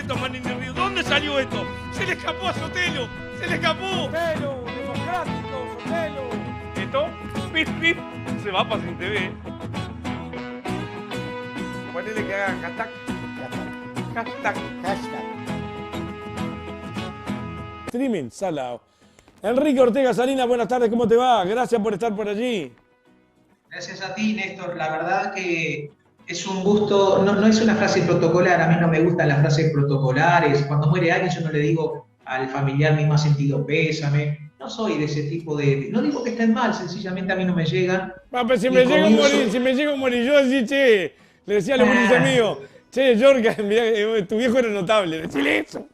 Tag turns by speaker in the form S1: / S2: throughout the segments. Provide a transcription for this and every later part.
S1: esto, Manini Río? ¿Dónde salió esto? Se le escapó a Sotelo. Se le escapó.
S2: Sotelo, democrático, Sotelo.
S1: Esto, pip, pip, se va para Sin TV. Ponele que haga hashtag. Hashtag.
S2: Streaming, salado. Enrique Ortega Salinas, buenas tardes, ¿cómo te va? Gracias por estar por allí.
S3: Gracias a ti, Néstor. La verdad que es un gusto, no es una frase protocolar, a mí no me gustan las frases protocolares. Cuando muere alguien yo no le digo al familiar mi más sentido pésame. No soy de ese tipo de... No digo que estén mal, sencillamente a mí no me llegan.
S2: Pero si me llega a morir, yo decía, che, le decía a los gurises míos, che, Jorge, tu viejo era notable, decile eso.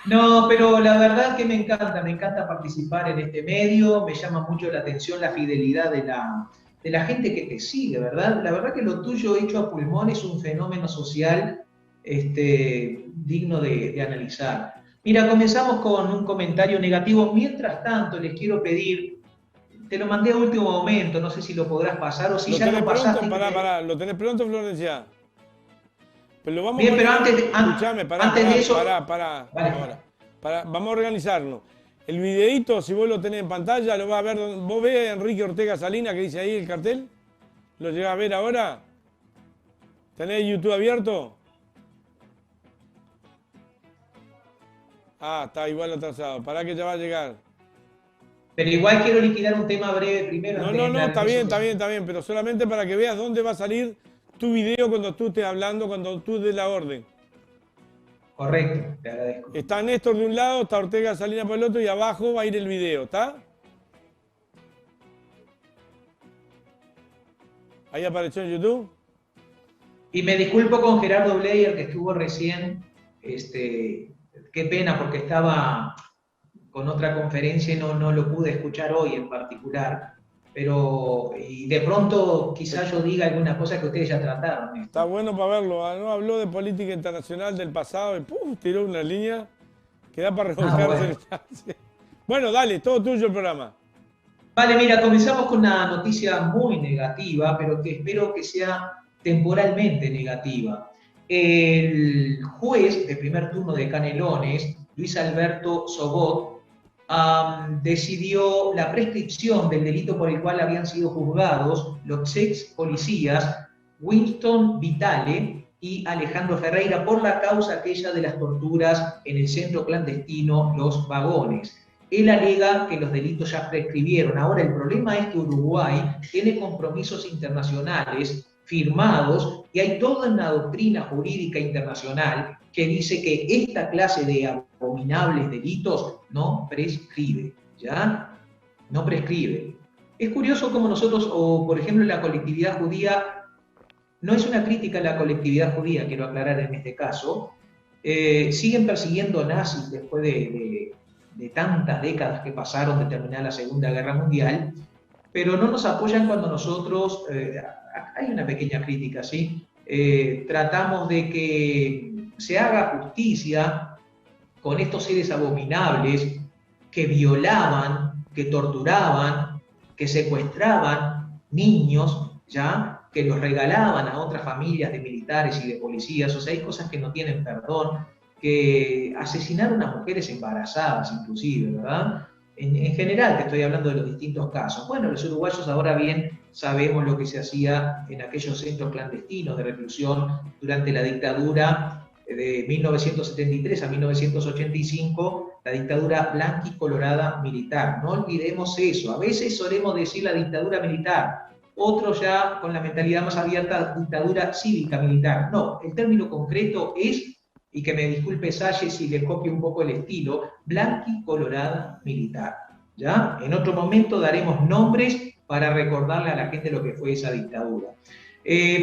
S3: No, pero la verdad que me encanta participar en este medio, me llama mucho la atención la fidelidad de la gente que te sigue, ¿verdad? La verdad que lo tuyo hecho a pulmón es un fenómeno social digno de analizar. Mira, comenzamos con un comentario negativo. Mientras tanto, les quiero pedir, te lo mandé a último momento, no sé si lo podrás pasar o si ya lo pasaste.
S2: Pará, ¿lo tenés pronto, Florencia? Pero lo vamos
S3: bien,
S2: a
S3: pero antes de eso...
S2: Pará. Vamos a organizarnos. El videíto, si vos lo tenés en pantalla, lo vas a ver. ¿Vos ves a Enrique Ortega Salinas que dice ahí el cartel? ¿Lo llegás a ver ahora? ¿Tenés YouTube abierto? Ah, está igual atrasado. Pará que ya va a llegar.
S3: Pero igual quiero liquidar un tema breve primero.
S2: No, está bien, pero solamente para que veas dónde va a salir tu video cuando tú estés hablando, cuando tú des la orden.
S3: Correcto, te agradezco.
S2: Está Néstor de un lado, está Ortega Salinas por el otro y abajo va a ir el video, ¿está? Ahí apareció en YouTube.
S3: Y me disculpo con Gerardo Bleyer que estuvo recién, qué pena porque estaba con otra conferencia y no lo pude escuchar hoy en particular. Pero y de pronto quizás yo diga alguna cosa que ustedes ya trataron.
S2: Está bueno para verlo, ¿no? Habló de política internacional del pasado y tiró una línea que da para revolcarse. Bueno, dale, todo tuyo el programa.
S3: Vale, mira, comenzamos con una noticia muy negativa, pero que espero que sea temporalmente negativa. El juez de primer turno de Canelones, Luis Alberto Sobot, decidió la prescripción del delito por el cual habían sido juzgados los ex policías Winston Vitale y Alejandro Ferreira por la causa aquella de las torturas en el centro clandestino Los Vagones. Él alega que los delitos ya prescribieron. Ahora el problema es que Uruguay tiene compromisos internacionales firmados y hay toda una doctrina jurídica internacional que dice que esta clase de abominables delitos no prescribe, ¿ya? No prescribe. Es curioso cómo nosotros, o por ejemplo la colectividad judía, no es una crítica a la colectividad judía, quiero aclarar en este caso, siguen persiguiendo nazis después de tantas décadas que pasaron de terminar la Segunda Guerra Mundial, pero no nos apoyan cuando nosotros, hay una pequeña crítica, ¿sí? Tratamos de que se haga justicia con estos seres abominables que violaban, que torturaban, que secuestraban niños, ¿ya? Que los regalaban a otras familias de militares y de policías. O sea, hay cosas que no tienen perdón, que asesinaron a mujeres embarazadas inclusive, ¿verdad? En general te estoy hablando de los distintos casos. Bueno, los uruguayos ahora bien sabemos lo que se hacía en aquellos centros clandestinos de reclusión durante la dictadura de 1973 a 1985, la dictadura blanquicolorada militar. No olvidemos eso. A veces solemos decir la dictadura militar, otros ya con la mentalidad más abierta, dictadura cívica militar. No, el término concreto es, y que me disculpe Salle si le copio un poco el estilo, blanquicolorada militar. ¿Ya? En otro momento daremos nombres para recordarle a la gente lo que fue esa dictadura.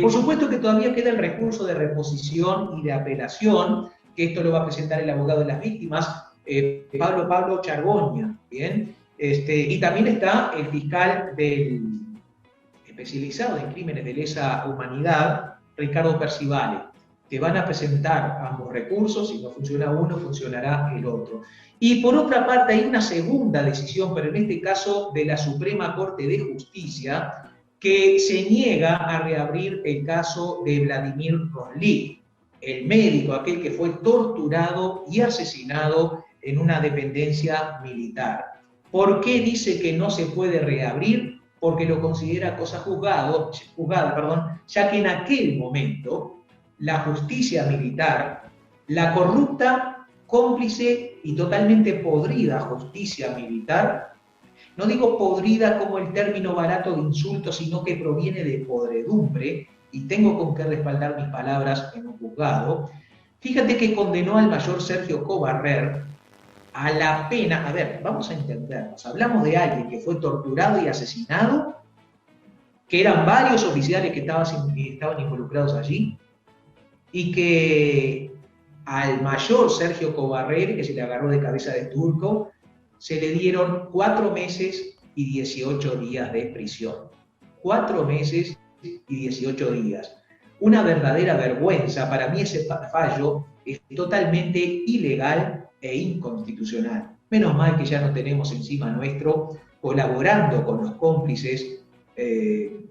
S3: Por supuesto que todavía queda el recurso de reposición y de apelación, que esto lo va a presentar el abogado de las víctimas, Pablo Chargoña, ¿bien? Y también está el fiscal especializado en crímenes de lesa humanidad, Ricardo Percivale, que van a presentar ambos recursos. Si no funciona uno, funcionará el otro. Y por otra parte hay una segunda decisión, pero en este caso de la Suprema Corte de Justicia, que se niega a reabrir el caso de Vladimir Roslik. el médico, aquel que fue torturado y asesinado en una dependencia militar. ¿Por qué dice que no se puede reabrir? Porque lo considera cosa juzgada, ya que en aquel momento la justicia militar, la corrupta, cómplice y totalmente podrida justicia militar, no digo podrida como el término barato de insulto, sino que proviene de podredumbre, y tengo con qué respaldar mis palabras en un juzgado. Fíjate que condenó al mayor Sergio Cobarrer a la pena. A ver, vamos a entendernos. Hablamos de alguien que fue torturado y asesinado, que eran varios oficiales que estaban involucrados allí, y que al mayor Sergio Cobarrer, que se le agarró de cabeza de turco, se le dieron 4 meses y 18 días de prisión. 4 meses y 18 días. Una verdadera vergüenza. Para mí ese fallo es totalmente ilegal e inconstitucional. Menos mal que ya no tenemos encima nuestro colaborando con los cómplices,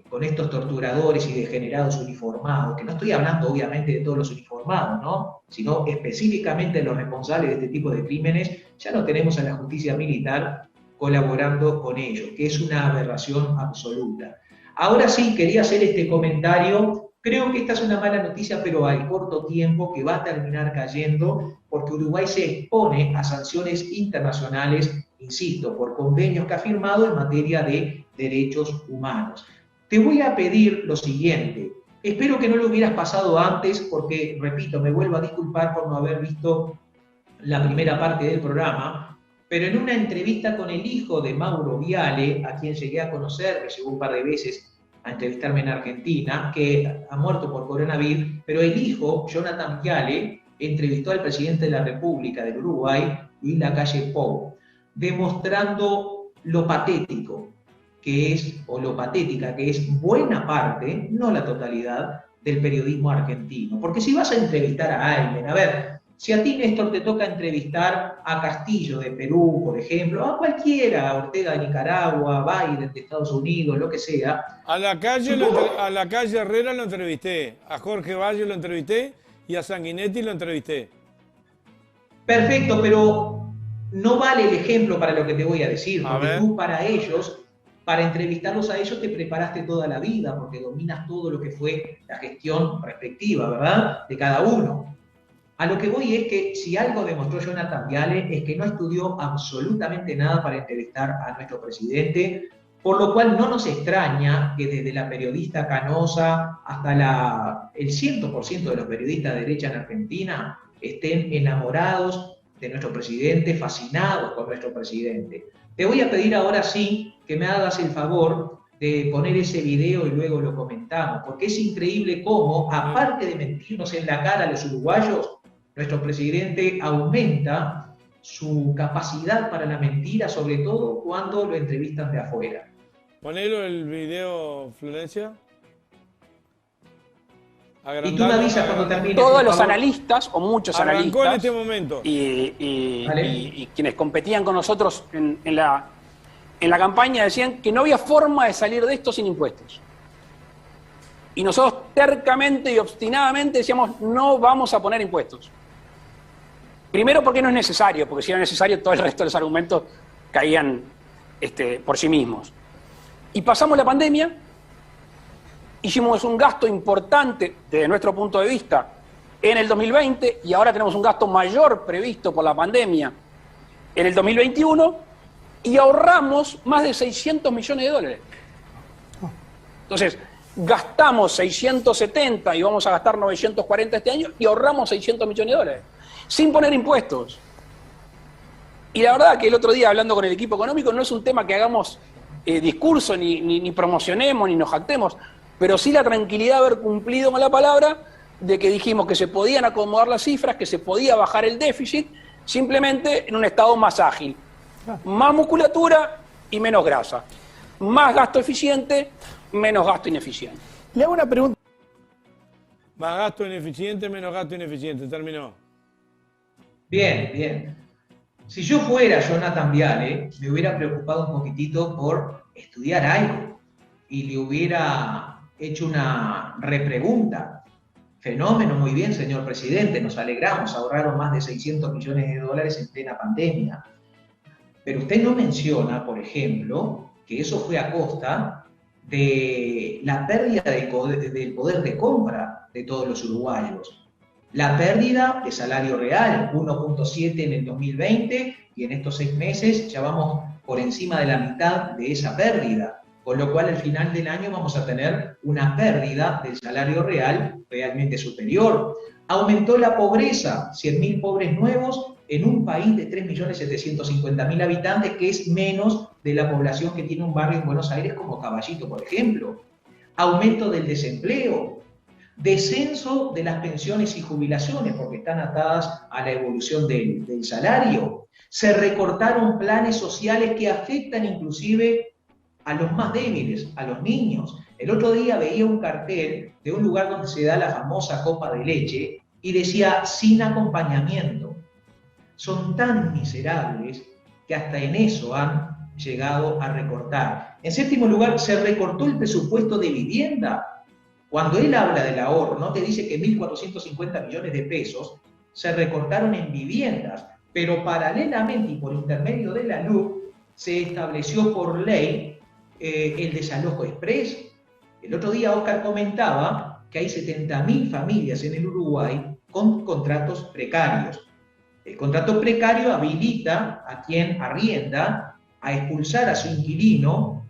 S3: con estos torturadores y degenerados uniformados, que no estoy hablando obviamente de todos los uniformados, ¿no? Sino específicamente de los responsables de este tipo de crímenes. Ya no tenemos a la justicia militar colaborando con ellos, que es una aberración absoluta. Ahora sí, quería hacer este comentario. Creo que esta es una mala noticia, pero al corto tiempo, que va a terminar cayendo, porque Uruguay se expone a sanciones internacionales, insisto, por convenios que ha firmado en materia de derechos humanos. Te voy a pedir lo siguiente. Espero que no lo hubieras pasado antes, porque, repito, me vuelvo a disculpar por no haber visto la primera parte del programa, pero en una entrevista con el hijo de Mauro Viale, a quien llegué a conocer, me llegó un par de veces a entrevistarme en Argentina, que ha muerto por coronavirus, pero el hijo, Jonathan Viale, entrevistó al presidente de la República del Uruguay, Luis Lacalle Pou, demostrando lo patético que es, o lo patética que es buena parte, no la totalidad, del periodismo argentino. Porque si vas a entrevistar a alguien, a ver, si a ti, Néstor, te toca entrevistar a Castillo de Perú, por ejemplo, a cualquiera, a Ortega de Nicaragua, a Biden de Estados Unidos, lo que sea.
S2: A la calle Herrera lo entrevisté, a Jorge Valle lo entrevisté y a Sanguinetti lo entrevisté.
S3: Perfecto, pero no vale el ejemplo para lo que te voy a decir, porque tú para ellos, para entrevistarlos a ellos te preparaste toda la vida, porque dominas todo lo que fue la gestión respectiva, ¿verdad?, de cada uno. A lo que voy es que si algo demostró Jonathan Viale es que no estudió absolutamente nada para entrevistar a nuestro presidente, por lo cual no nos extraña que desde la periodista Canosa hasta el 100% de los periodistas de derecha en Argentina estén enamorados de nuestro presidente, fascinados con nuestro presidente. Te voy a pedir ahora sí que me hagas el favor de poner ese video y luego lo comentamos, porque es increíble cómo, aparte de mentirnos en la cara a los uruguayos, nuestro presidente aumenta su capacidad para la mentira, sobre todo cuando lo entrevistan de afuera.
S2: Ponelo el video, Florencia.
S3: Y tú me avisas cuando termine.
S4: Todos los analistas, o muchos
S2: Arrancó
S4: analistas,
S2: en este momento.
S4: Y quienes competían con nosotros en la campaña decían que no había forma de salir de esto sin impuestos. Y nosotros tercamente y obstinadamente decíamos, no vamos a poner impuestos. Primero porque no es necesario, porque si era necesario todo el resto de los argumentos caían por sí mismos. Y pasamos la pandemia, hicimos un gasto importante desde nuestro punto de vista en el 2020 y ahora tenemos un gasto mayor previsto por la pandemia en el 2021 y ahorramos más de 600 millones de dólares. Entonces, gastamos 670 y vamos a gastar 940 este año y ahorramos 600 millones de dólares, sin poner impuestos. Y la verdad que el otro día, hablando con el equipo económico, no es un tema que hagamos discurso, ni promocionemos, ni nos jactemos, pero sí la tranquilidad de haber cumplido con la palabra de que dijimos que se podían acomodar las cifras, que se podía bajar el déficit, simplemente en un estado más ágil. Más musculatura y menos grasa. Más gasto eficiente, menos gasto ineficiente.
S5: Le hago una pregunta.
S2: Más gasto ineficiente, menos gasto ineficiente. Terminó.
S3: Bien, bien. Si yo fuera Jonathan Viale, me hubiera preocupado un poquitito por estudiar algo y le hubiera hecho una repregunta. Fenómeno, muy bien, señor presidente, nos alegramos, ahorraron más de 600 millones de dólares en plena pandemia. Pero usted no menciona, por ejemplo, que eso fue a costa de la pérdida del poder de compra de todos los uruguayos. La pérdida de salario real, 1.7 en el 2020, y en estos 6 meses ya vamos por encima de la mitad de esa pérdida, con lo cual al final del año vamos a tener una pérdida del salario real realmente superior. Aumentó la pobreza, 100.000 pobres nuevos en un país de 3.750.000 habitantes, que es menos de la población que tiene un barrio en Buenos Aires como Caballito, por ejemplo. Aumento del desempleo, descenso de las pensiones y jubilaciones, porque están atadas a la evolución del salario. Se recortaron planes sociales que afectan inclusive a los más débiles, a los niños. El otro día veía un cartel de un lugar donde se da la famosa copa de leche y decía, sin acompañamiento. Son tan miserables que hasta en eso han llegado a recortar. En séptimo lugar, se recortó el presupuesto de vivienda. Cuando él habla del ahorro, no te dice que 1.450 millones de pesos se recortaron en viviendas, pero paralelamente y por intermedio de la LUC se estableció por ley el desalojo exprés. El otro día Oscar comentaba que hay 70.000 familias en el Uruguay con contratos precarios. El contrato precario habilita a quien arrienda a expulsar a su inquilino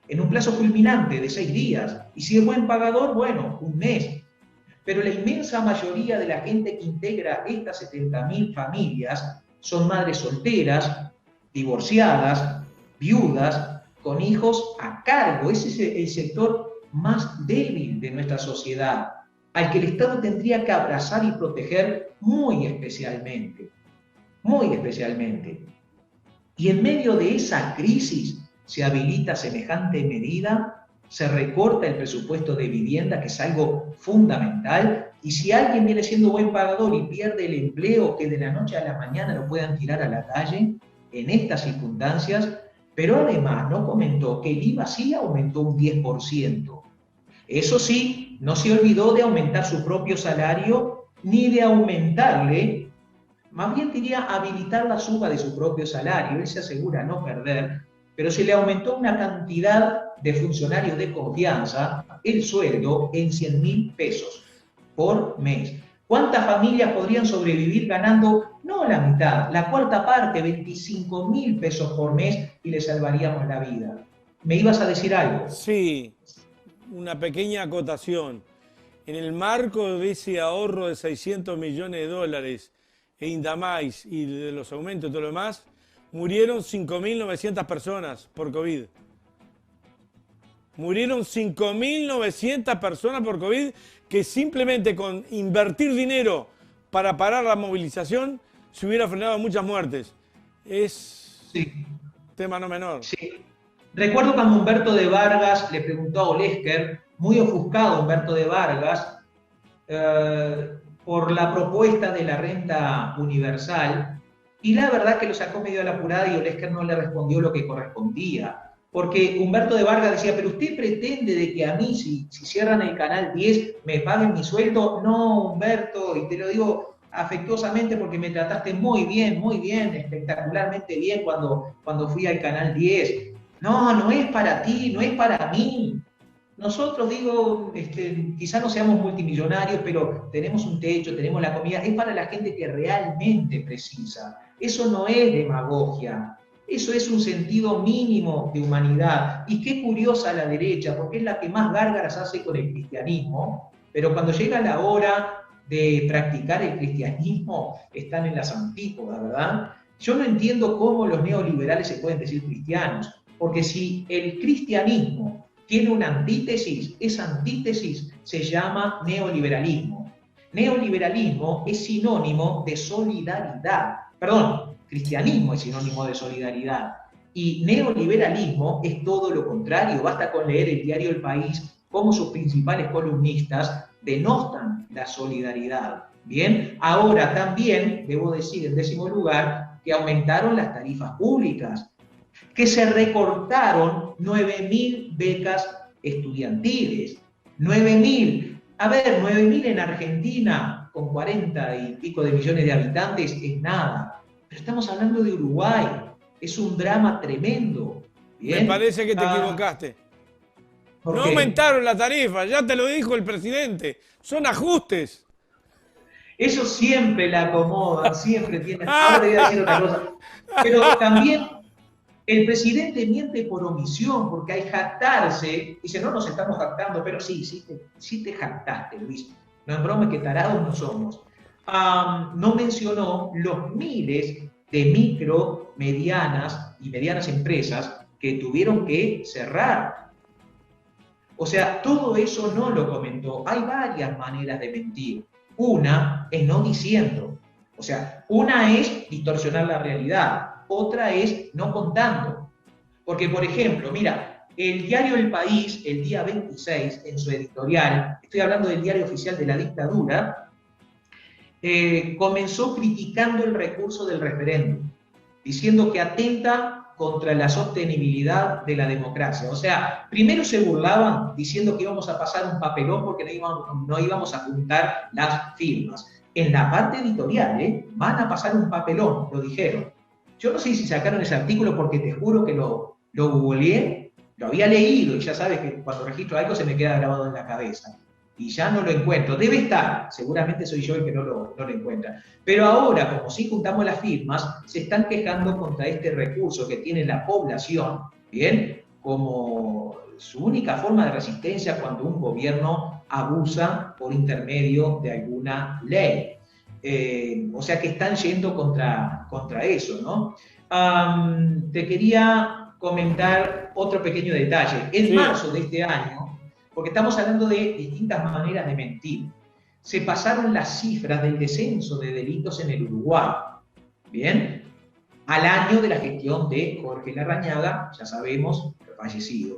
S3: en un plazo fulminante de 6 días. Y si es buen pagador, bueno, 1 mes. Pero la inmensa mayoría de la gente que integra estas 70.000 familias son madres solteras, divorciadas, viudas, con hijos a cargo. Ese es el sector más débil de nuestra sociedad, al que el Estado tendría que abrazar y proteger muy especialmente. Muy especialmente. Y en medio de esa crisis se habilita semejante medida, se recorta el presupuesto de vivienda, que es algo fundamental, y si alguien viene siendo buen pagador y pierde el empleo, que de la noche a la mañana lo puedan tirar a la calle, en estas circunstancias. Pero además no comentó que el IVA sí aumentó un 10%. Eso sí, no se olvidó de aumentar su propio salario, ni de aumentarle, más bien diría habilitar la suba de su propio salario. Él se asegura no perder, pero se le aumentó una cantidad de funcionarios de confianza el sueldo en 100.000 pesos por mes. ¿Cuántas familias podrían sobrevivir ganando, no la mitad, la cuarta parte, 25.000 pesos por mes, y le salvaríamos la vida? ¿Me ibas a decir algo?
S2: Sí, una pequeña acotación. En el marco de ese ahorro de 600 millones de dólares e Indamais y de los aumentos y todo lo demás, murieron 5.900 personas por COVID. Murieron 5.900 personas por COVID, que simplemente con invertir dinero para parar la movilización se hubiera frenado muchas muertes. Es tema no menor.
S3: Sí. Recuerdo cuando Humberto de Vargas le preguntó a Olesker, muy ofuscado Humberto de Vargas, por la propuesta de la renta universal, y la verdad que lo sacó medio a la apurada y Olesker no le respondió lo que correspondía. Porque Humberto de Vargas decía, pero usted pretende de que a mí, si cierran el canal 10, me paguen mi sueldo. No, Humberto, y te lo digo afectuosamente porque me trataste muy bien, espectacularmente bien cuando fui al canal 10. No, no es para ti, no es para mí. Nosotros, digo, quizás no seamos multimillonarios, pero tenemos un techo, tenemos la comida. Es para la gente que realmente precisa. Eso no es demagogia. Eso es un sentido mínimo de humanidad. Y qué curiosa la derecha, porque es la que más gárgaras hace con el cristianismo, pero cuando llega la hora de practicar el cristianismo, están en las antípodas, ¿verdad? Yo no entiendo cómo los neoliberales se pueden decir cristianos, porque si el cristianismo tiene una antítesis, esa antítesis se llama neoliberalismo. Neoliberalismo es sinónimo de solidaridad. Perdón, cristianismo es sinónimo de solidaridad. Y neoliberalismo es todo lo contrario. Basta con leer el diario El País, cómo sus principales columnistas denostan la solidaridad. Bien, ahora también, debo decir en 10º lugar, que aumentaron las tarifas públicas, que se recortaron 9.000 becas estudiantiles. 9.000. A ver, 9.000 en Argentina, con 40 y pico de millones de habitantes, es nada. Pero estamos hablando de Uruguay. Es un drama tremendo. ¿Bien?
S2: Me parece que te equivocaste.
S3: ¿Por
S2: No
S3: qué?
S2: aumentaron la tarifa, ya te lo dijo el presidente. Son ajustes.
S3: Eso siempre la acomodan, siempre tienen. Ahora te voy a decir otra cosa. Pero también el presidente miente por omisión, porque hay jactarse. Dice, no nos estamos jactando, pero sí te jactaste, Luis. No es broma que tarados no somos. No mencionó los miles de micro, medianas y medianas empresas que tuvieron que cerrar. O sea, todo eso no lo comentó. Hay varias maneras de mentir. Una es no diciendo. O sea, una es distorsionar la realidad. Otra es no contando. Porque, por ejemplo, mira, el diario El País, el día 26, en su editorial, estoy hablando del diario oficial de la dictadura, comenzó criticando el recurso del referéndum, diciendo que atenta contra la sostenibilidad de la democracia. O sea, primero se burlaban diciendo que íbamos a pasar un papelón porque no íbamos a juntar las firmas. En la parte editorial, van a pasar un papelón, lo dijeron. Yo no sé si sacaron ese artículo porque te juro que lo googleé, lo había leído y ya sabes que cuando registro algo se me queda grabado en la cabeza. Y ya no lo encuentro. Debe estar, seguramente soy yo el que no lo encuentra. Pero ahora, como sí juntamos las firmas, se están quejando contra este recurso que tiene la población, ¿bien? Como su única forma de resistencia cuando un gobierno abusa por intermedio de alguna ley. O sea que están yendo contra eso, ¿no? Te quería comentar otro pequeño detalle. En marzo de este año, porque estamos hablando de distintas maneras de mentir, se pasaron las cifras del descenso de delitos en el Uruguay, ¿bien? Al año de la gestión de Jorge Larrañaga, ya sabemos, fallecido.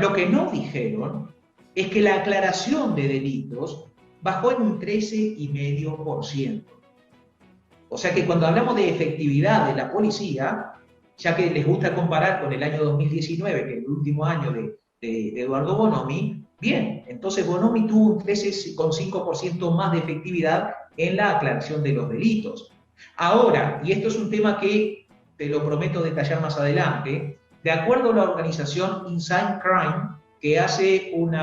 S3: Lo que no dijeron es que la aclaración de delitos bajó en un 13,5%. O sea que cuando hablamos de efectividad de la policía, ya que les gusta comparar con el año 2019, que es el último año de Eduardo Bonomi, bien, entonces Bonomi tuvo un 13,5% más de efectividad en la aclaración de los delitos. Ahora, y esto es un tema que te lo prometo detallar más adelante, de acuerdo a la organización Inside Crime, que hace un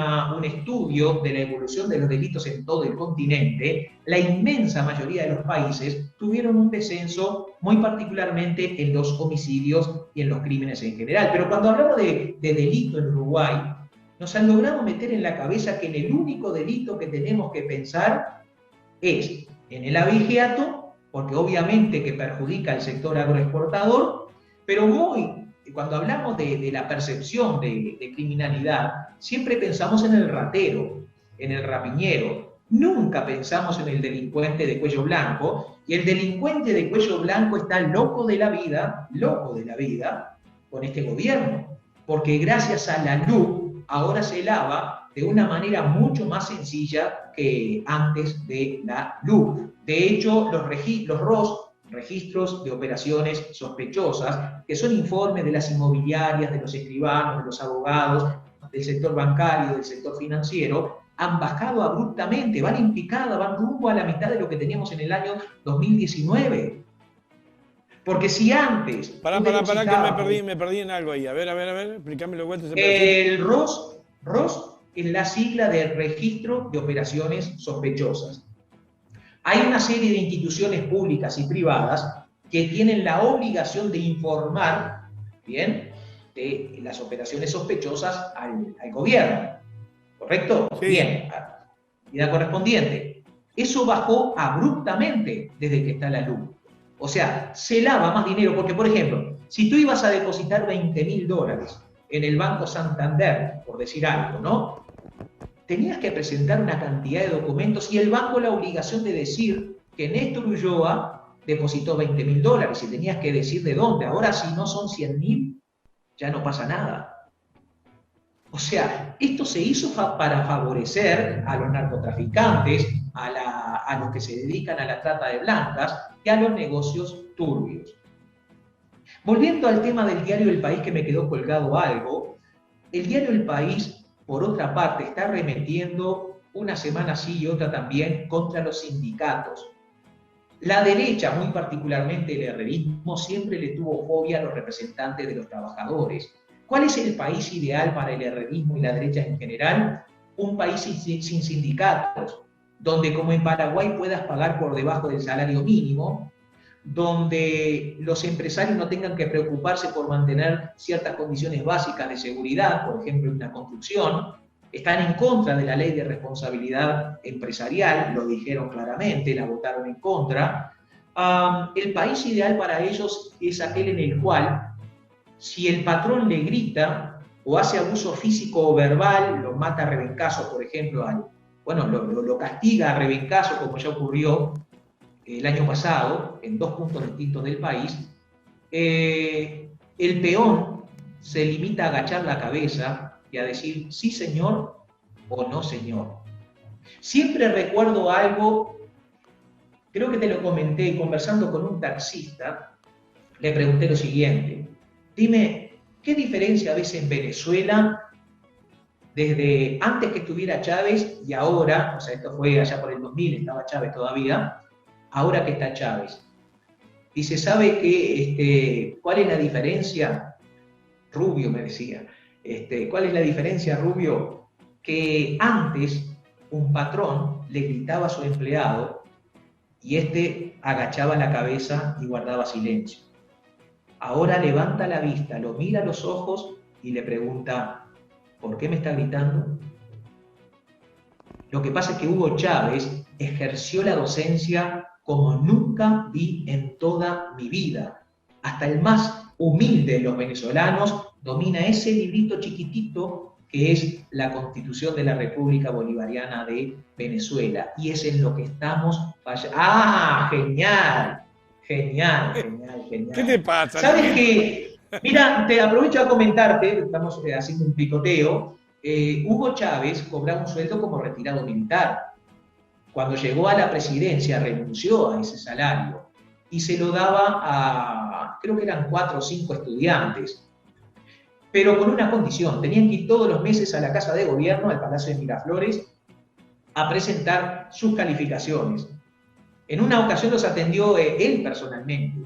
S3: estudio de la evolución de los delitos en todo el continente, la inmensa mayoría de los países tuvieron un descenso, muy particularmente en los homicidios y en los crímenes en general. Pero cuando hablamos de delito en Uruguay, nos han logrado meter en la cabeza que en el único delito que tenemos que pensar es en el abigeato, porque obviamente que perjudica al sector agroexportador, pero cuando hablamos de la percepción de criminalidad, siempre pensamos en el ratero, en el rapiñero. Nunca pensamos en el delincuente de cuello blanco, y el delincuente de cuello blanco está loco de la vida, con este gobierno, porque gracias a la LUC ahora se lava de una manera mucho más sencilla que antes de la LUC. De hecho, los ROS, registros de operaciones sospechosas, que son informes de las inmobiliarias, de los escribanos, de los abogados, del sector bancario, del sector financiero, han bajado abruptamente, van en picada, van rumbo a la mitad de lo que teníamos en el año 2019. Porque si antes...
S2: Pará, que me perdí en algo ahí. A ver, explícame lo cuento.
S3: El ROS es la sigla de Registro de Operaciones Sospechosas. Hay una serie de instituciones públicas y privadas que tienen la obligación de informar, ¿bien?, de las operaciones sospechosas al gobierno. ¿Correcto? Sí. Bien. Medida correspondiente. Eso bajó abruptamente desde que está la luz. O sea, se lava más dinero, porque, por ejemplo, si tú ibas a depositar $20.000 en el Banco Santander, por decir algo, ¿no?, tenías que presentar una cantidad de documentos y el banco la obligación de decir que Néstor Ulloa depositó $20.000 y tenías que decir de dónde. Ahora, si no son 100.000, ya no pasa nada. O sea, esto se hizo para favorecer a los narcotraficantes, a los que se dedican a la trata de blancas y a los negocios turbios. Volviendo al tema del diario El País, que me quedó colgado algo, el diario El País, por otra parte, está remitiendo una semana sí y otra también, contra los sindicatos. La derecha, muy particularmente el herrerismo, siempre le tuvo fobia a los representantes de los trabajadores. ¿Cuál es el país ideal para el herrerismo y la derecha en general? Un país sin sindicatos, donde como en Paraguay puedas pagar por debajo del salario mínimo, donde los empresarios no tengan que preocuparse por mantener ciertas condiciones básicas de seguridad, por ejemplo en una construcción. Están en contra de la ley de responsabilidad empresarial, lo dijeron claramente, la votaron en contra. El país ideal para ellos es aquel en el cual, si el patrón le grita o hace abuso físico o verbal, lo mata a rebencazo, por ejemplo, lo castiga a rebencazo, como ya ocurrió el año pasado, en 2 puntos distintos del país, el peón se limita a agachar la cabeza y a decir sí señor o no señor. Siempre recuerdo algo, creo que te lo comenté, conversando con un taxista, le pregunté lo siguiente: dime, ¿qué diferencia ves en Venezuela desde antes que estuviera Chávez y ahora? O sea, esto fue allá por el 2000, estaba Chávez todavía, ahora que está Chávez. Dice, ¿sabe cuál es la diferencia? Rubio me decía, ¿cuál es la diferencia, Rubio? Que antes un patrón le gritaba a su empleado y agachaba la cabeza y guardaba silencio. Ahora levanta la vista, lo mira a los ojos y le pregunta, ¿por qué me está gritando? Lo que pasa es que Hugo Chávez ejerció la docencia como nunca vi en toda mi vida. Hasta el más humilde de los venezolanos domina ese librito chiquitito que es la Constitución de la República Bolivariana de Venezuela. Y es en lo que estamos fallando. ¡Ah, genial! Genial.
S2: ¿Qué te pasa?
S3: ¿Sabes qué? Mira, te aprovecho a comentarte, estamos haciendo un picoteo. Hugo Chávez cobraba un sueldo como retirado militar. Cuando llegó a la presidencia renunció a ese salario y se lo daba a, creo que eran 4 o 5 estudiantes, pero con una condición: tenían que ir todos los meses a la Casa de Gobierno, al Palacio de Miraflores, a presentar sus calificaciones. En una ocasión los atendió él personalmente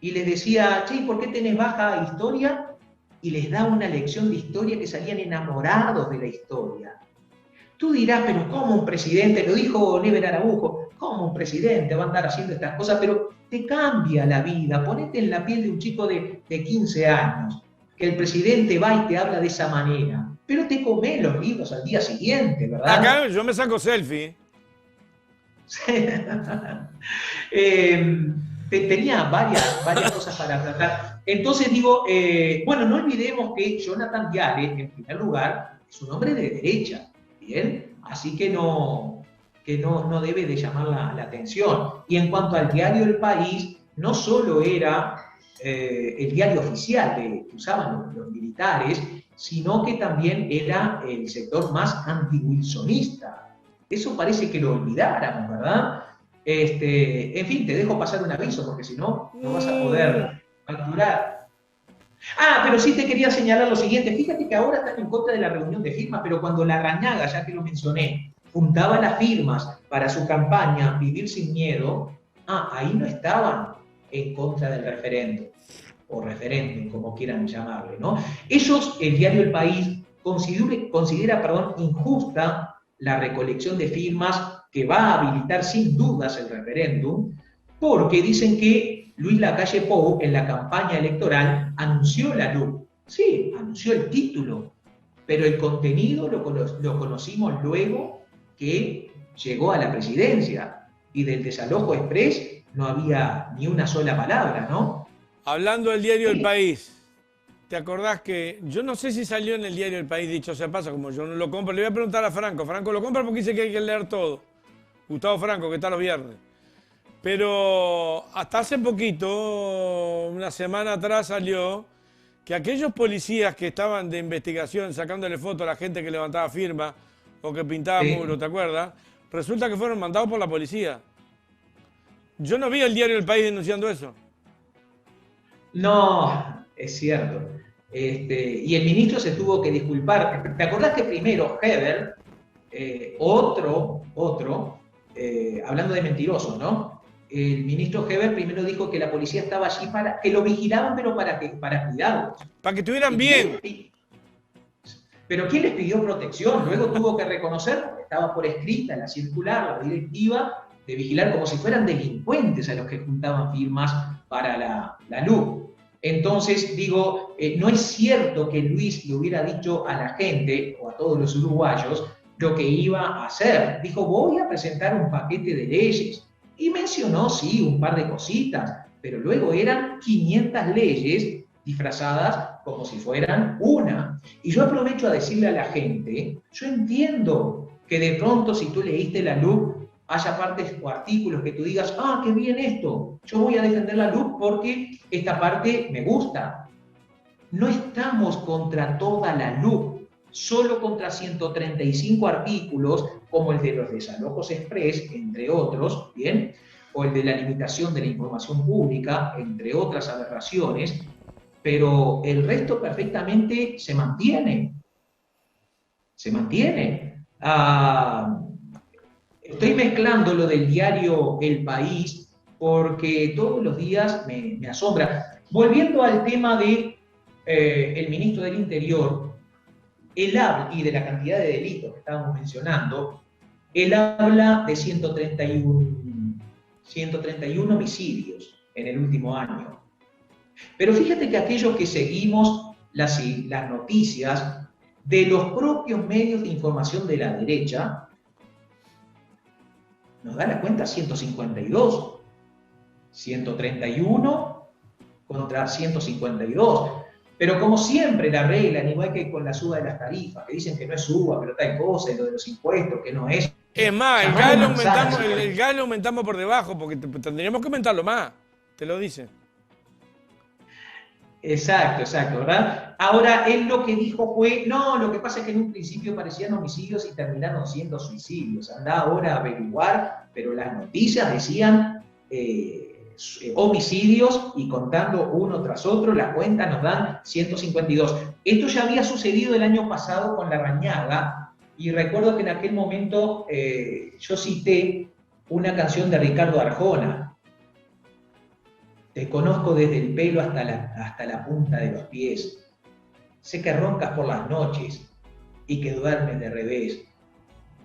S3: y les decía, che, ¿por qué tenés baja historia? Y les daba una lección de historia que salían enamorados de la historia. Tú dirás, pero ¿cómo un presidente? Lo dijo Never Araujo, ¿cómo un presidente va a andar haciendo estas cosas? Pero te cambia la vida, ponete en la piel de un chico de 15 años, que el presidente va y te habla de esa manera, pero te comés los libros al día siguiente, ¿verdad?
S2: Acá yo me saco selfie.
S3: Tenía varias cosas para tratar. Entonces digo, no olvidemos que Jonathan Viale, en primer lugar, es un hombre de derecha. Bien, así que no debe de llamar la atención. Y en cuanto al diario El País, no solo era el diario oficial que usaban los militares, sino que también era el sector más anti-wilsonista. Eso parece que lo olvidáramos, ¿verdad? En fin, te dejo pasar un aviso, porque si no, no vas a poder facturar. Ah, pero sí te quería señalar lo siguiente. Fíjate que ahora están en contra de la reunión de firmas, pero cuando Larrañaga, ya que lo mencioné, juntaba las firmas para su campaña Vivir sin Miedo, ahí no estaban en contra del referéndum, o referéndum, como quieran llamarle, ¿no? Ellos, el diario El País, considera injusta la recolección de firmas que va a habilitar sin dudas el referéndum, porque dicen que Luis Lacalle Pou, en la campaña electoral, anunció la LUC. Sí, anunció el título, pero el contenido lo conocimos luego que llegó a la presidencia, y del desalojo express no había ni una sola palabra, ¿no?
S2: Hablando del diario El País, ¿te acordás que, yo no sé si salió en el diario El País, dicho sea paso, como yo no lo compro, le voy a preguntar a Franco. Franco lo compra porque dice que hay que leer todo. Gustavo Franco, que está los viernes. Pero hasta hace poquito, una semana atrás, salió que aquellos policías que estaban de investigación sacándole fotos a la gente que levantaba firma o que pintaba muros, ¿te acuerdas? Resulta que fueron mandados por la policía. Yo no vi el diario El País denunciando eso.
S3: No, es cierto. Y el ministro se tuvo que disculpar. ¿Te acordás que primero Heber Hablando de mentirosos, ¿no? El ministro Heber primero dijo que la policía estaba allí para que lo vigilaban, pero para cuidarlos.
S2: Para que estuvieran bien.
S3: Pero ¿quién les pidió protección? Luego tuvo que reconocer, porque estaba por escrita en la circular, la directiva, de vigilar como si fueran delincuentes a los que juntaban firmas para la LUC. Entonces, digo, no es cierto que Luis le hubiera dicho a la gente, o a todos los uruguayos, lo que iba a hacer. Dijo, voy a presentar un paquete de leyes. Y mencionó, sí, un par de cositas, pero luego eran 500 leyes disfrazadas como si fueran una. Y yo aprovecho a decirle a la gente, yo entiendo que de pronto si tú leíste la LUC, haya partes o artículos que tú digas, ah, qué bien esto, yo voy a defender la LUC porque esta parte me gusta. No estamos contra toda la LUC, solo contra 135 artículos, como el de los desalojos express, entre otros, ¿bien? O el de la limitación de la información pública, entre otras aberraciones, pero el resto perfectamente se mantiene. Se mantiene. Estoy mezclando lo del diario El País porque todos los días me asombra. Volviendo al tema de el ministro del Interior, él habla, y de la cantidad de delitos que estábamos mencionando, él habla de 131 homicidios en el último año. Pero fíjate que aquellos que seguimos las noticias de los propios medios de información de la derecha, nos da la cuenta 152, 131 contra 152. Pero como siempre la arreglan, igual que con la suba de las tarifas, que dicen que no es suba, pero tal cosa, y lo de los impuestos, que no es.
S2: Es más, el gas lo aumentamos por debajo, porque tendríamos que aumentarlo más, te lo dicen.
S3: Exacto, ¿verdad? Ahora, él lo que dijo fue, no, lo que pasa es que en un principio parecían homicidios y terminaron siendo suicidios. Anda ahora a averiguar, pero las noticias decían homicidios y contando uno tras otro, la cuenta nos dan 152. Esto ya había sucedido el año pasado con La Rañaga, y recuerdo que en aquel momento yo cité una canción de Ricardo Arjona. Te conozco desde el pelo hasta la punta de los pies. Sé que roncas por las noches y que duermes de revés.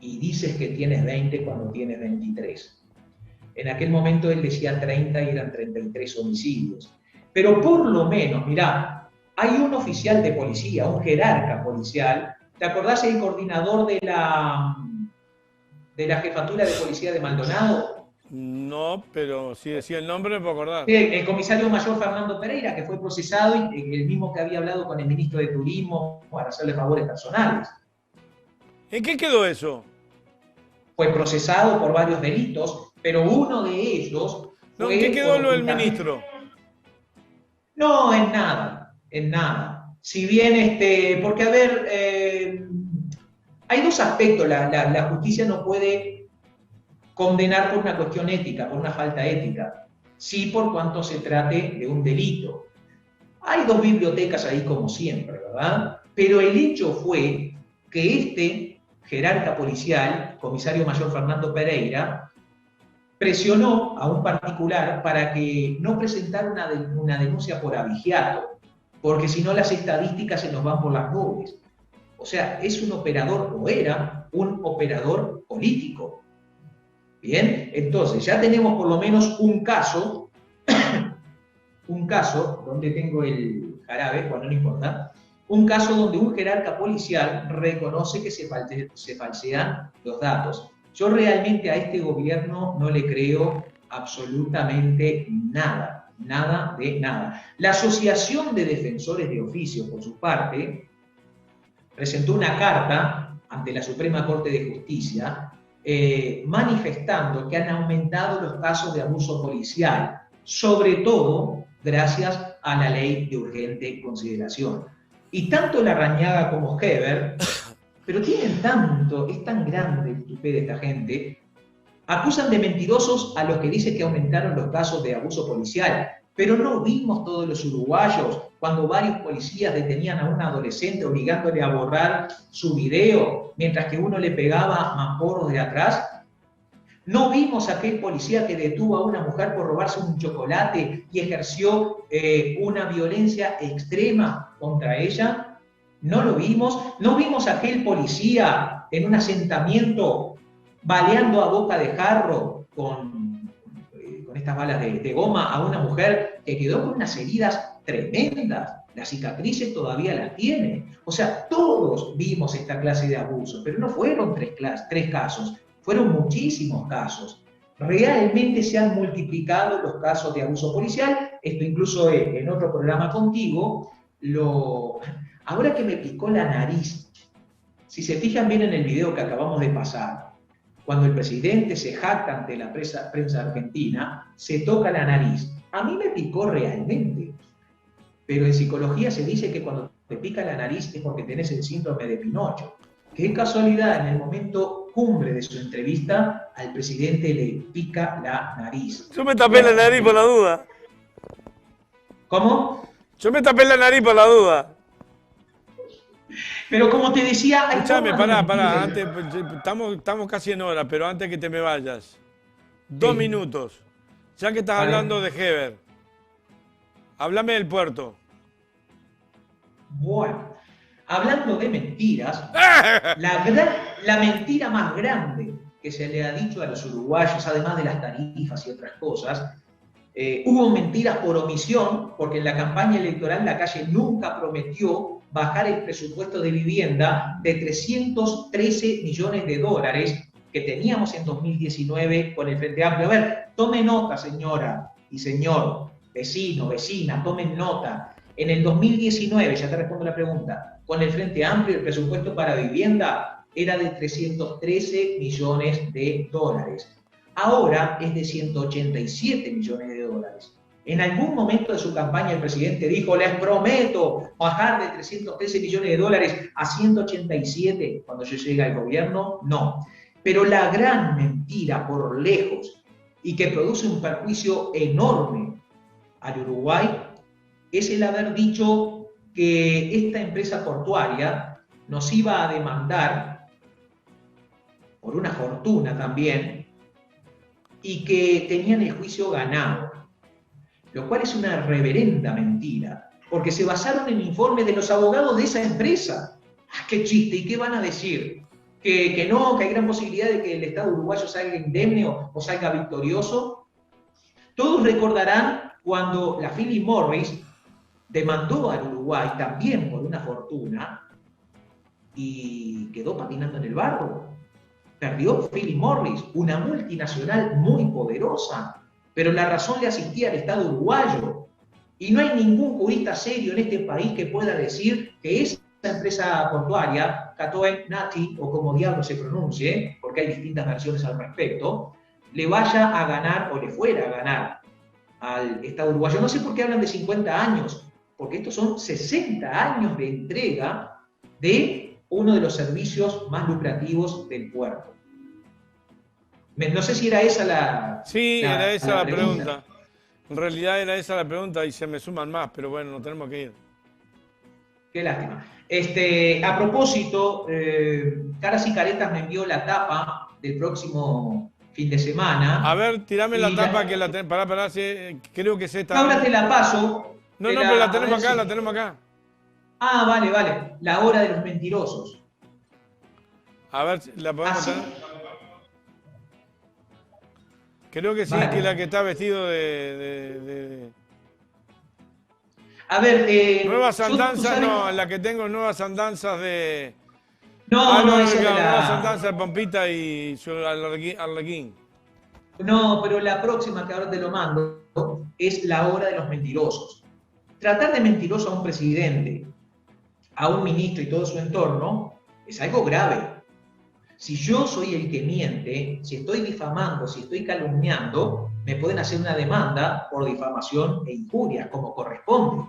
S3: Y dices que tienes 20 cuando tienes 23. En aquel momento él decía 30 y eran 33 homicidios. Pero por lo menos, mirá, hay un oficial de policía, un jerarca policial. ¿Te acordás el coordinador de la jefatura de policía de Maldonado?
S2: No, pero si decía el nombre me puedo acordar.
S3: Sí, el comisario mayor Fernando Pereira, que fue procesado, y el mismo que había hablado con el ministro de Turismo para hacerle favores personales.
S2: ¿En qué quedó eso?
S3: Fue procesado por varios delitos, pero uno de ellos...
S2: ¿En qué quedó lo del ministro?
S3: No, en nada. Si bien, porque a ver, hay dos aspectos, la justicia no puede condenar por una cuestión ética, por una falta ética, sí por cuanto se trate de un delito. Hay dos bibliotecas ahí como siempre, ¿verdad? Pero el hecho fue que este jerarca policial, comisario mayor Fernando Pereira, presionó a un particular para que no presentara una denuncia por abigeato, porque si no las estadísticas se nos van por las nubes. O sea, es un operador, o era un operador político. Bien, entonces ya tenemos por lo menos un caso, donde tengo el jarabe, bueno, no importa, un caso donde un jerarca policial reconoce que se falsean los datos. Yo realmente a este gobierno no le creo absolutamente nada de nada. La Asociación de Defensores de Oficio, por su parte, presentó una carta ante la Suprema Corte de Justicia manifestando que han aumentado los casos de abuso policial, sobre todo gracias a la ley de urgente consideración. Y tanto La Rañaga como Heber, pero tienen tanto, es tan grande el tupé de esta gente, acusan de mentirosos a los que dicen que aumentaron los casos de abuso policial. Pero no vimos todos los uruguayos cuando varios policías detenían a un adolescente obligándole a borrar su video mientras que uno le pegaba mamporros de atrás. ¿No vimos a aquel policía que detuvo a una mujer por robarse un chocolate y ejerció una violencia extrema contra ella? ¿No lo vimos? ¿No vimos a aquel policía en un asentamiento baleando a boca de jarro con estas balas de goma a una mujer que quedó con unas heridas tremendas? Las cicatrices todavía las tiene. O sea, todos vimos esta clase de abusos, pero no fueron tres casos. Fueron muchísimos casos. Realmente se han multiplicado los casos de abuso policial. Esto incluso en otro programa contigo. Ahora que me picó la nariz, si se fijan bien en el video que acabamos de pasar, cuando el presidente se jacta ante la prensa argentina, se toca la nariz. A mí me picó realmente. Pero en psicología se dice que cuando te pica la nariz es porque tenés el síndrome de Pinocho. Qué casualidad, en el momento cumbre de su entrevista, al presidente le pica la nariz.
S2: Yo me tapé la nariz por la duda.
S3: ¿Cómo?
S2: Yo me tapé la nariz por la duda.
S3: Pero como te decía...
S2: Escuchame, pará, antes, estamos casi en hora, pero antes que te me vayas. 2 minutos. Ya que estás hablando de Heber, háblame del puerto.
S3: Bueno, hablando de mentiras, la mentira más grande que se le ha dicho a los uruguayos, además de las tarifas y otras cosas, hubo mentiras por omisión, porque en la campaña electoral la calle nunca prometió bajar el presupuesto de vivienda de 313 millones de dólares que teníamos en 2019 con el Frente Amplio. A ver, tome nota, señora y señor, vecino, vecina, tomen nota. En el 2019, ya te respondo la pregunta, con el Frente Amplio el presupuesto para vivienda era de 313 millones de dólares. Ahora es de 187 millones de dólares. En algún momento de su campaña el presidente dijo, les prometo bajar de 313 millones de dólares a 187 cuando yo llegue al gobierno. No. Pero la gran mentira por lejos y que produce un perjuicio enorme al Uruguay es el haber dicho que esta empresa portuaria nos iba a demandar por una fortuna también y que tenían el juicio ganado, lo cual es una reverenda mentira, porque se basaron en informes de los abogados de esa empresa. ¡Ah, qué chiste! ¿Y qué van a decir? ¿Que no, que hay gran posibilidad de que el Estado uruguayo salga indemne o salga victorioso? Todos recordarán cuando la Philip Morris demandó al Uruguay también por una fortuna y quedó patinando en el barro. Perdió Philip Morris, una multinacional muy poderosa, pero la razón le asistía al Estado uruguayo. Y no hay ningún jurista serio en este país que pueda decir que esa empresa portuaria, Catoen Nati, o como diablo se pronuncie, porque hay distintas versiones al respecto, le vaya a ganar o le fuera a ganar al Estado uruguayo. No sé por qué hablan de 50 años, porque estos son 60 años de entrega de uno de los servicios más lucrativos del puerto. No sé si era esa la...
S2: Sí, era esa la pregunta. En realidad era esa la pregunta y se me suman más, pero bueno, nos tenemos que ir.
S3: Qué lástima. A propósito, Caras y Caretas me envió la tapa del próximo fin de semana.
S2: A ver, tirame la tapa que la tenemos. Pará, creo que es esta.
S3: Ahora te la paso.
S2: No, pero la tenemos acá, la tenemos acá.
S3: Ah, vale. La hora de los mentirosos.
S2: A ver, ¿la podemos tener? Creo que sí, que la que está vestido de...
S3: A ver,
S2: nuevas andanzas, no, la que tengo nuevas andanzas de...
S3: No, esa
S2: nuevas andanzas de Pampita y su Arlequín.
S3: No, pero la próxima que ahora te lo mando es la hora de los mentirosos. Tratar de mentiroso a un presidente, a un ministro y todo su entorno es algo grave. Si yo soy el que miente, si estoy difamando, si estoy calumniando, me pueden hacer una demanda por difamación e injuria, como corresponde.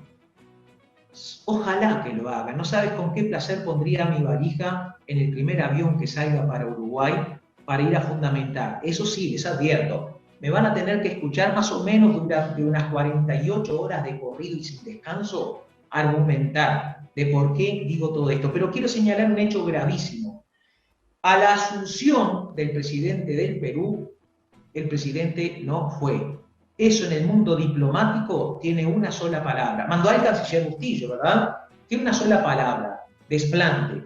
S3: Ojalá que lo hagan. No sabes con qué placer pondría mi valija en el primer avión que salga para Uruguay para ir a fundamentar. Eso sí, les advierto, me van a tener que escuchar más o menos durante unas 48 horas de corrido y sin descanso argumentar de por qué digo todo esto. Pero quiero señalar un hecho gravísimo. A la asunción del presidente del Perú, el presidente no fue. Eso en el mundo diplomático tiene una sola palabra. Mandó al canciller Bustillo, ¿verdad? Tiene una sola palabra, desplante.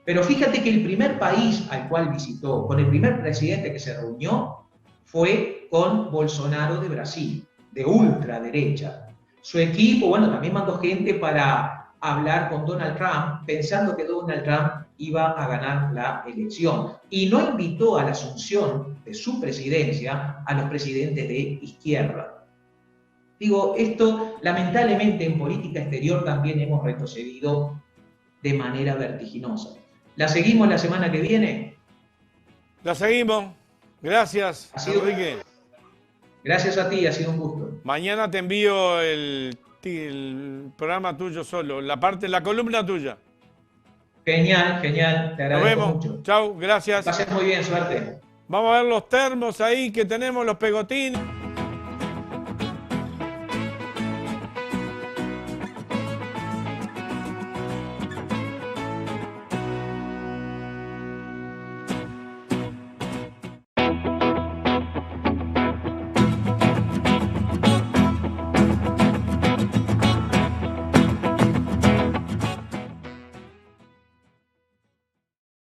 S3: Pero fíjate que el primer país al cual visitó, con el primer presidente que se reunió, fue con Bolsonaro de Brasil, de ultraderecha. Su equipo, bueno, también mandó gente para hablar con Donald Trump, pensando que Donald Trump iba a ganar la elección. Y no invitó a la asunción de su presidencia a los presidentes de izquierda. Digo, esto lamentablemente en política exterior también hemos retrocedido de manera vertiginosa. ¿La seguimos la semana que viene?
S2: La seguimos. Gracias, Enrique.
S3: Gracias a ti, ha sido un gusto.
S2: Mañana te envío el programa tuyo solo, la columna tuya.
S3: Genial, genial, te agradezco
S2: mucho.
S3: mucho.
S2: Nos vemos, chau, gracias.
S3: Pasen muy bien, suerte.
S2: Vamos a ver los termos ahí que tenemos, los pegotines.